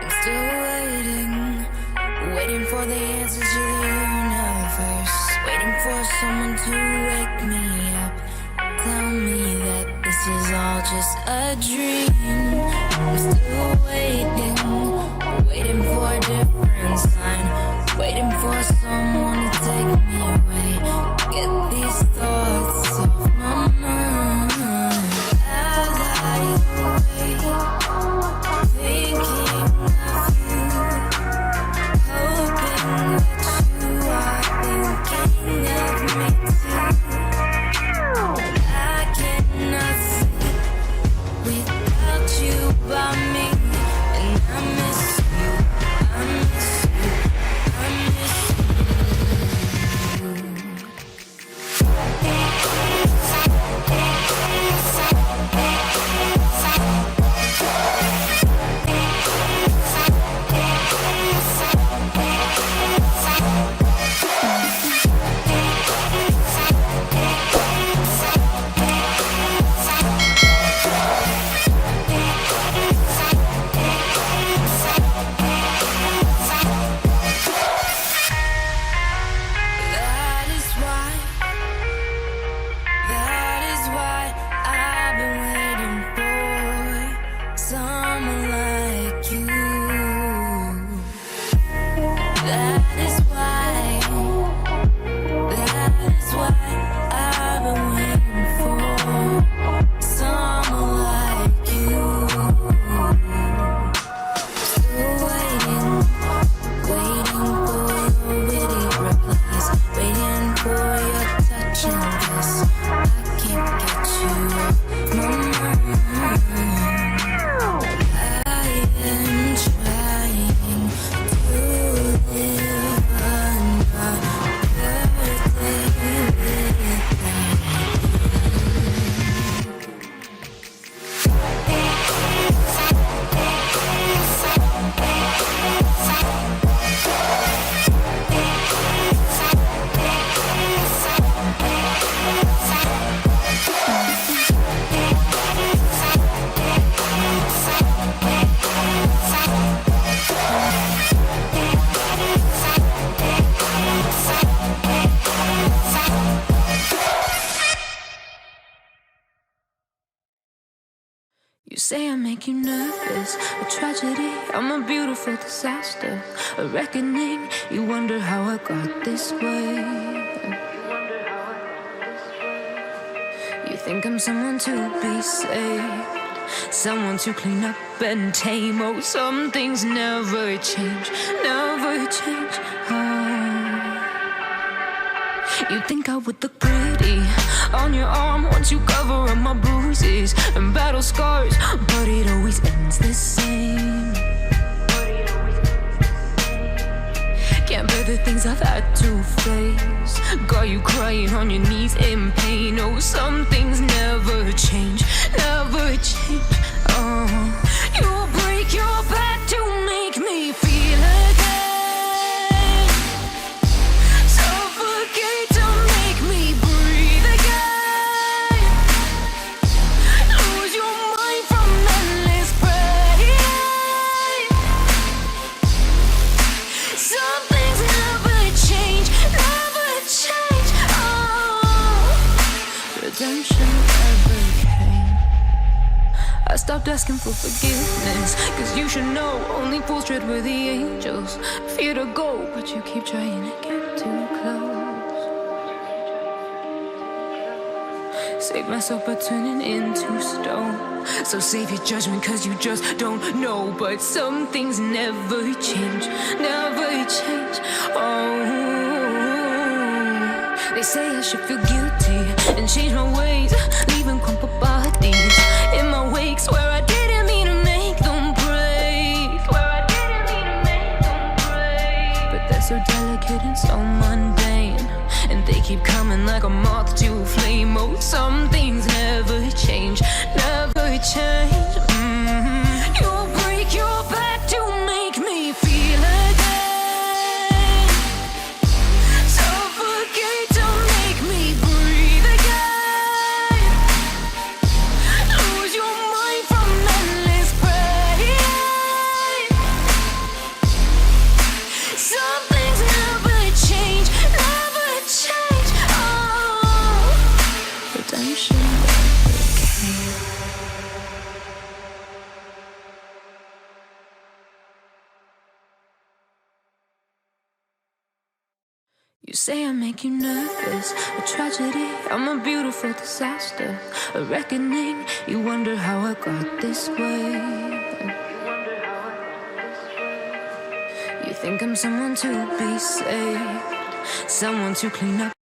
I'm still waiting for the answers to the universe, waiting for someone to wake me up, tell me that this is all just a dream. I'm still waiting for a different sign, waiting for someone to take me away, get these thoughts off my mind. As I wait, thinking of you, hoping that you are thinking of me too. I cannot sleep without you by me, and I miss you, I miss you, I miss That is why I've been waiting for someone like you. That is why I've been waiting for someone like you. Still waiting for your witty replies, waiting for your touch and kiss. I can't get you off my mind. I am trying to live another day You say I make you nervous, a tragedy, I'm a beautiful disaster, a reckoning, you wonder how I got this way. You think I'm someone to be saved, someone to clean up and tame. Oh, some things never change, never change. You think I would look pretty on your arm once you cover up my bruises and battle scars, but it always ends the same. Can't bear the things I've had to face, got you crying on your knees in pain. Oh, some things never change, never change. You'll break your back to make me feel again. Redemption never came. I stopped asking for forgiveness, cause you should know only fools tread where the angels fear to go, but you keep trying to get too close. Save myself by turning into stone, so save your judgment cause you just don't know. But some things never change, never change. They say I should feel guilty and change my ways, leaving crumpled bodies in my wake. Swear I didn't mean to make them break, but they're so delicate and so mundane, and they keep coming like a moth to a flame. Oh, some things never change, never change. You'll break your back to make me feel again. mention it. You say I make you nervous, a tragedy, I'm a beautiful disaster, a reckoning, you wonder how I got this way. You think I'm someone to be saved, someone to clean up